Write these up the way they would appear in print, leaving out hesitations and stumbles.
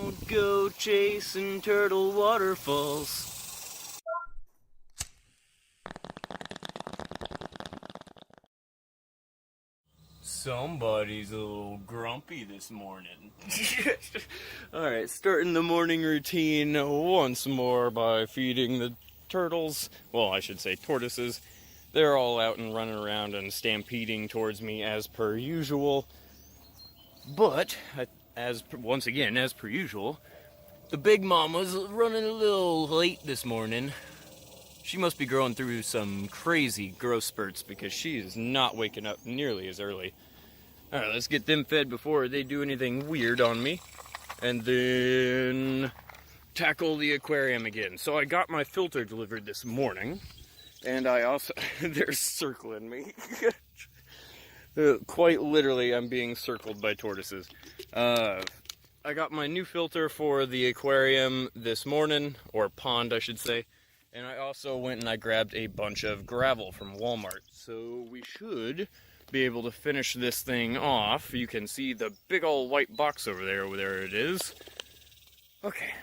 Don't go chasing turtle waterfalls. Somebody's a little grumpy this morning. Alright, starting the morning routine once more by feeding the turtles. Well, I should say tortoises. They're all out and running around and stampeding towards me as per usual. But, once again, as per usual, the big mama's running a little late this morning. She must be going through some crazy growth spurts because she is not waking up nearly as early. Alright, let's get them fed before they do anything weird on me. And then tackle the aquarium again. So I got my filter delivered this morning. And I also... they're circling me. Quite literally, I'm being circled by tortoises. I got my new filter for the aquarium this morning. Or pond, I should say. And I also went and I grabbed a bunch of gravel from Walmart. So we should be able to finish this thing off. You can see the big old white box over there. There it is. Okay.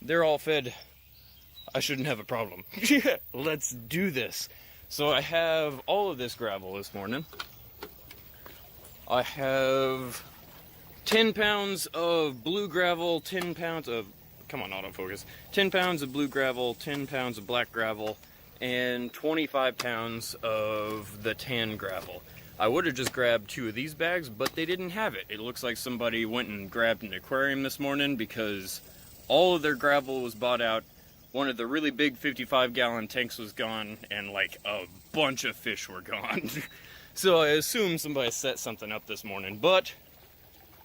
They're all fed. I shouldn't have a problem. Let's do this. So I have all of this gravel this morning. I have 10 pounds of blue gravel, 10 pounds of... Come on, autofocus. 10 pounds of blue gravel, 10 pounds of black gravel, and 25 pounds of the tan gravel. I would have just grabbed 2 of these bags, but they didn't have it. It looks like somebody went and grabbed an aquarium this morning because all of their gravel was bought out. One of the really big 55-gallon tanks was gone, and like a bunch of fish were gone. So I assume somebody set something up this morning, but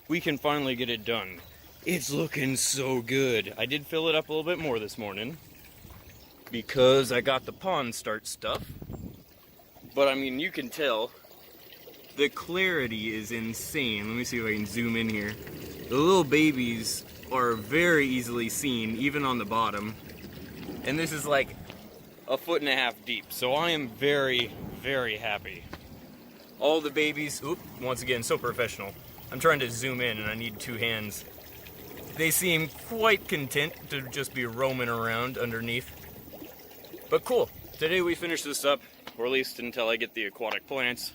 we can finally get it done. It's looking so good. I did fill it up a little bit more this morning because I got the pond start stuff. But I mean, you can tell the clarity is insane. Let me see if I can zoom in here. The little babies are very easily seen, even on the bottom. And this is like 1.5 feet deep. So I am very, very happy. All the babies, once again, so professional. I'm trying to zoom in and I need 2 hands. They seem quite content to just be roaming around underneath. But cool, today we finish this up, or at least until I get the aquatic plants.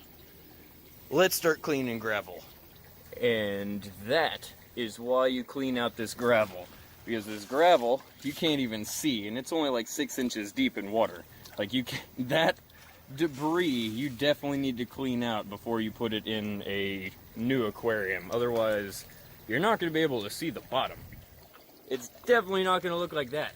Let's start cleaning gravel. And that is why you clean out this gravel. Because this gravel, you can't even see, and it's only like 6 inches deep in water. Like that debris, you definitely need to clean out before you put it in a new aquarium. Otherwise, you're not going to be able to see the bottom. It's definitely not going to look like that.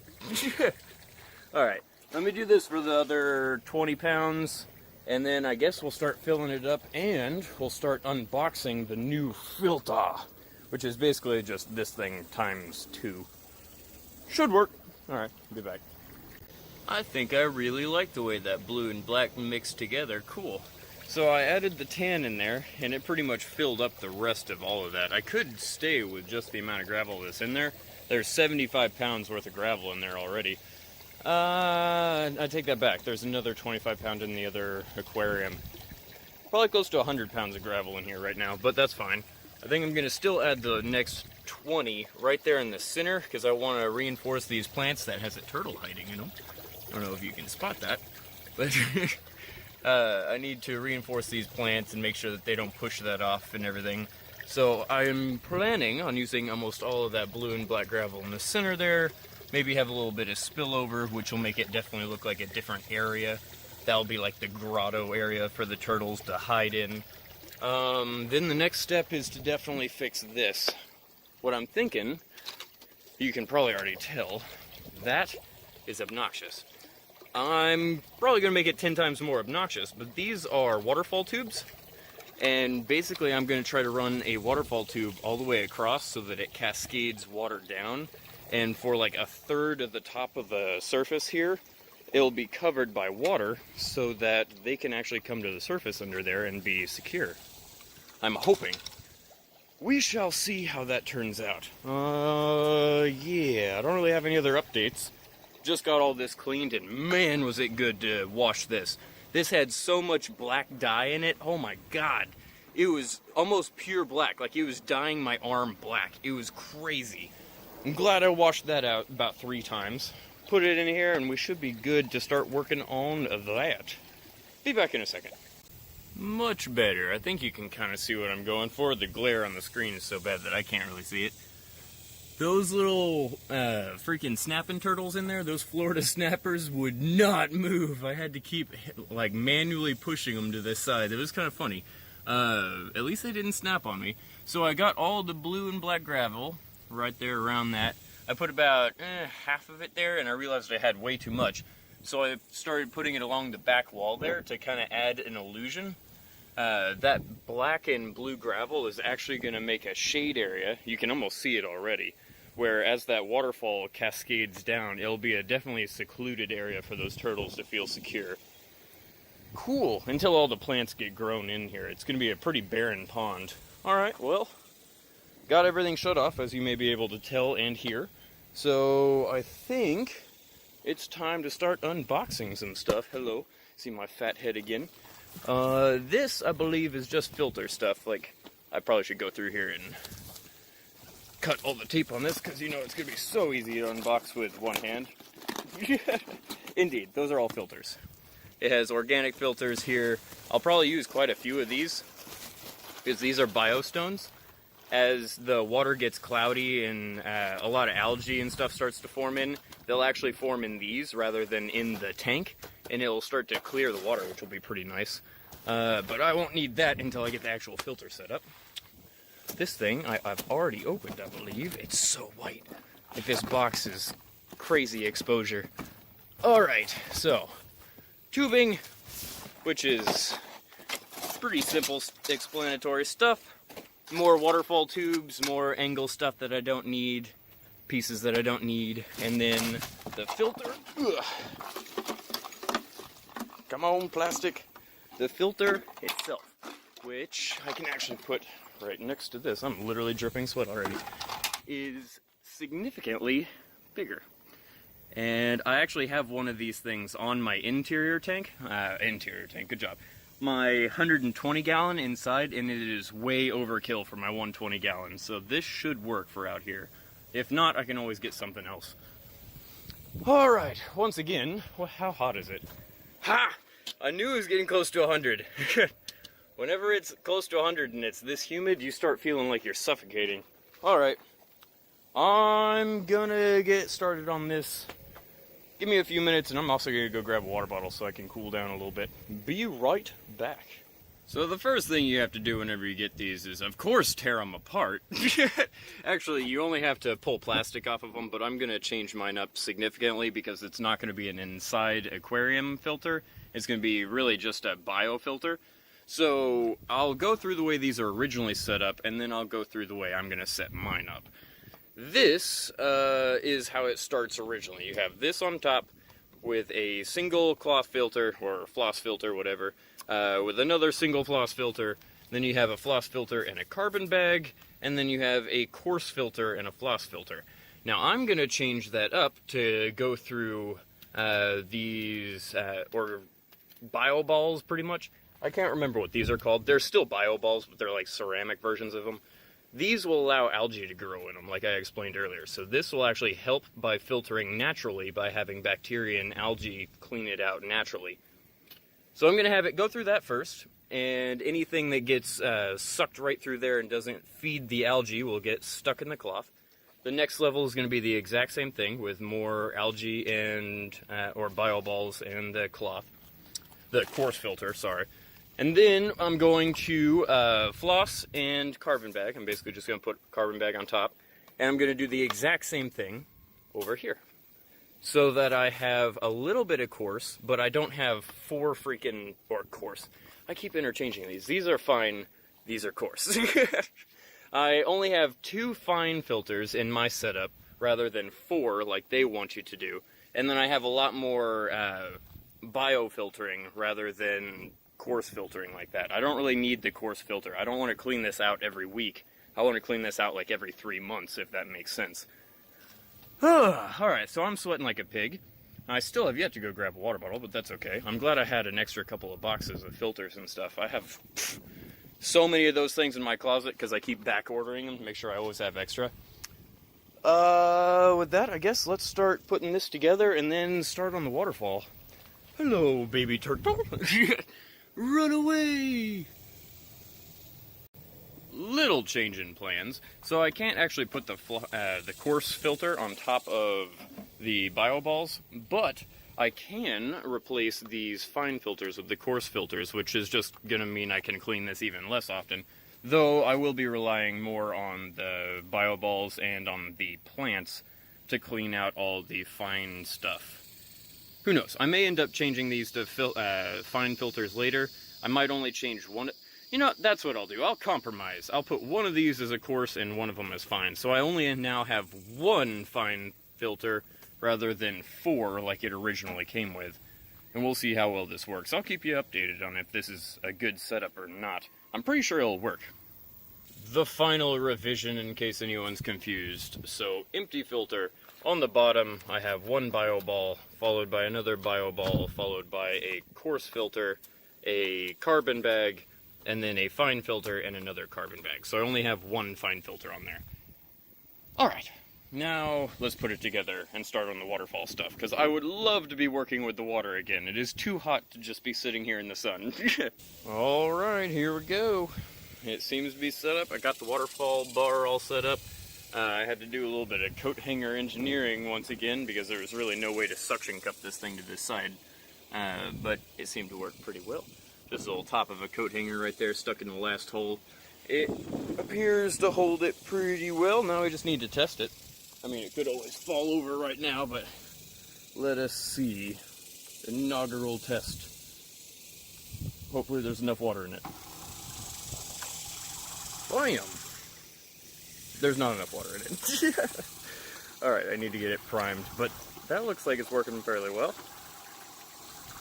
Alright, let me do this for the other 20 pounds. And then I guess we'll start filling it up and we'll start unboxing the new filter. Which is basically just this thing times 2. Should work. Alright, I'll be back. I think I really like the way that blue and black mixed together. Cool. So I added the tan in there, and it pretty much filled up the rest of all of that. I could stay with just the amount of gravel that's in there. There's 75 pounds worth of gravel in there already. I take that back. There's another 25 pound in the other aquarium. Probably close to 100 pounds of gravel in here right now, but that's fine. I think I'm going to still add the next 20 right there in the center, because I want to reinforce these plants. That has a turtle hiding in them. I don't know if you can spot that, but... I need to reinforce these plants and make sure that they don't push that off and everything. So I'm planning on using almost all of that blue and black gravel in the center there. Maybe have a little bit of spillover, which will make it definitely look like a different area. That'll be like the grotto area for the turtles to hide in. Then the next step is to definitely fix this. What I'm thinking, you can probably already tell, that is obnoxious. I'm probably going to make it 10 times more obnoxious, but these are waterfall tubes, and basically I'm going to try to run a waterfall tube all the way across so that it cascades water down, and for like 1/3 of the top of the surface here, it'll be covered by water so that they can actually come to the surface under there and be secure. I'm hoping. We shall see how that turns out. Yeah, I don't really have any other updates. Just got all this cleaned, and man was it good to wash this. This had so much black dye in it, oh my god. It was almost pure black, like it was dyeing my arm black. It was crazy. I'm glad I washed that out about 3 times. Put it in here and we should be good to start working on that. Be back in a second. Much better. I think you can kind of see what I'm going for. The glare on the screen is so bad that I can't really see it. Those little freaking snapping turtles in there, those Florida snappers, would not move. I had to keep like manually pushing them to this side. It was kind of funny. At least they didn't snap on me. So I got all the blue and black gravel right there around that. I put about half of it there, and I realized I had way too much. So I started putting it along the back wall there to kind of add an illusion. That black and blue gravel is actually going to make a shade area. You can almost see it already. Where as that waterfall cascades down, it'll be definitely a secluded area for those turtles to feel secure. Cool, until all the plants get grown in here. It's going to be a pretty barren pond. Alright, well, got everything shut off, as you may be able to tell and hear. So I think it's time to start unboxing some stuff. Hello, see my fat head again. This, I believe, is just filter stuff. Like, I probably should go through here and cut all the tape on this, because you know it's going to be so easy to unbox with one hand. Indeed, those are all filters. It has organic filters here. I'll probably use quite a few of these, because these are biostones. As the water gets cloudy and a lot of algae and stuff starts to form in, they'll actually form in these rather than in the tank, and it'll start to clear the water, which will be pretty nice. But I won't need that until I get the actual filter set up. This thing I've already opened, I believe. It's so white. Like, this box is crazy exposure. Alright, so tubing, which is pretty simple explanatory stuff. More waterfall tubes, more angle stuff that I don't need, pieces that I don't need, and then the filter. Ugh. Come on, plastic. The filter itself, which I can actually put right next to this, I'm literally dripping sweat already, is significantly bigger. And I actually have one of these things on my interior tank, good job. My 120 gallon inside, and it is way overkill for my 120 gallon, so this should work for out here. If not, I can always get something else. Alright, once again, well, how hot is it? Ha! I knew it was getting close to 100. Whenever it's close to 100 and it's this humid, you start feeling like you're suffocating. Alright, I'm gonna get started on this. Give me a few minutes and I'm also gonna go grab a water bottle so I can cool down a little bit. Be right back. So the first thing you have to do whenever you get these is, of course, tear them apart. Actually, you only have to pull plastic off of them, but I'm gonna change mine up significantly because it's not gonna be an inside aquarium filter. It's gonna be really just a biofilter. So I'll go through the way these are originally set up, and then I'll go through the way I'm going to set mine up. This is how it starts originally. You have this on top with a single cloth filter, or floss filter, whatever, with another single floss filter. Then you have a floss filter and a carbon bag, and then you have a coarse filter and a floss filter. Now I'm going to change that up to go through these, or bio balls pretty much. I can't remember what these are called. They're still bio balls, but they're like ceramic versions of them. These will allow algae to grow in them, like I explained earlier. So this will actually help by filtering naturally by having bacteria and algae clean it out naturally. So I'm going to have it go through that first, and anything that gets sucked right through there and doesn't feed the algae will get stuck in the cloth. The next level is going to be the exact same thing with more algae and or bio balls and the cloth. The coarse filter, sorry. And then I'm going to floss and carbon bag. I'm basically just going to put carbon bag on top. And I'm going to do the exact same thing over here. So that I have a little bit of coarse, but I don't have four freaking, or coarse. I keep interchanging these. These are fine, these are coarse. I only have 2 fine filters in my setup, rather than 4 like they want you to do. And then I have a lot more biofiltering rather than coarse filtering like that. I don't really need the coarse filter. I don't want to clean this out every week. I want to clean this out like every 3 months, if that makes sense. Alright, so I'm sweating like a pig. I still have yet to go grab a water bottle, but that's okay. I'm glad I had an extra couple of boxes of filters and stuff. I have so many of those things in my closet because I keep back ordering them to make sure I always have extra. With that, I guess let's start putting this together and then start on the waterfall. Hello, baby turtle. Run away! Little change in plans. So I can't actually put the coarse filter on top of the bio balls, but I can replace these fine filters with the coarse filters, which is just gonna mean I can clean this even less often. Though I will be relying more on the bio balls and on the plants to clean out all the fine stuff. Who knows? I may end up changing these to fine filters later. I might only change one. You know, that's what I'll do. I'll compromise. I'll put one of these as a coarse and one of them as fine. So I only now have one fine filter rather than 4 like it originally came with. And we'll see how well this works. I'll keep you updated on if this is a good setup or not. I'm pretty sure it'll work. The final revision in case anyone's confused. So, empty filter. On the bottom, I have one bio ball, followed by another bio ball, followed by a coarse filter, a carbon bag, and then a fine filter and another carbon bag. So I only have one fine filter on there. Alright, now let's put it together and start on the waterfall stuff, because I would love to be working with the water again. It is too hot to just be sitting here in the sun. Alright, here we go. It seems to be set up. I got the waterfall bar all set up. I had to do a little bit of coat hanger engineering once again, because there was really no way to suction cup this thing to this side. But it seemed to work pretty well. Just a little top of a coat hanger right there stuck in the last hole. It appears to hold it pretty well. Now we just need to test it. I mean, it could always fall over right now, but let us see. Inaugural test. Hopefully there's enough water in it. Bam! There's not enough water in it. Alright, I need to get it primed, but that looks like it's working fairly well.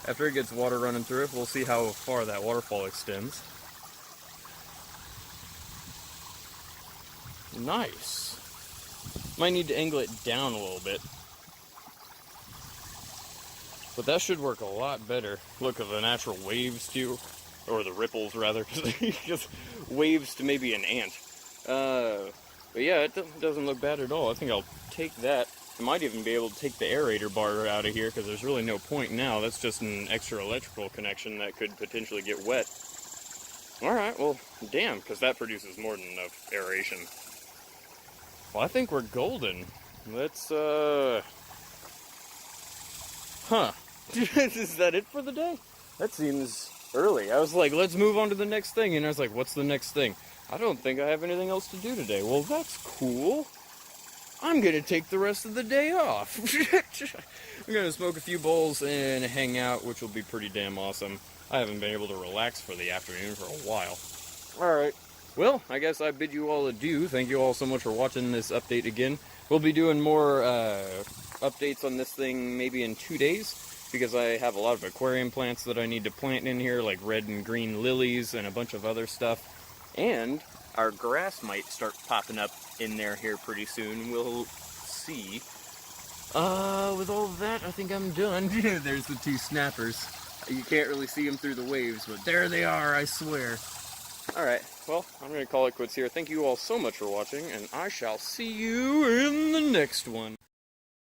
After it gets water running through it, we'll see how far that waterfall extends. Nice. Might need to angle it down a little bit. But that should work a lot better. Look at the natural waves too. Or the ripples rather. Just waves to maybe an ant. But yeah, it doesn't look bad at all. I think I'll take that. I might even be able to take the aerator bar out of here, because there's really no point now. That's just an extra electrical connection that could potentially get wet. Alright, well, damn, because that produces more than enough aeration. Well, I think we're golden. Let's, Huh. Is that it for the day? That seems early. I was like, let's move on to the next thing, and I was like, what's the next thing? I don't think I have anything else to do today. Well, that's cool. I'm gonna take the rest of the day off. I'm gonna smoke a few bowls and hang out, which will be pretty damn awesome. I haven't been able to relax for the afternoon for a while. Alright, well, I guess I bid you all adieu. Thank you all so much for watching this update again. We'll be doing more updates on this thing maybe in 2 days, because I have a lot of aquarium plants that I need to plant in here, like red and green lilies and a bunch of other stuff. And our grass might start popping up in there here pretty soon. We'll see. With all of that, I think I'm done. There's the 2 snappers. You can't really see them through the waves, but there they are, I swear. Alright, well, I'm going to call it quits here. Thank you all so much for watching, and I shall see you in the next one.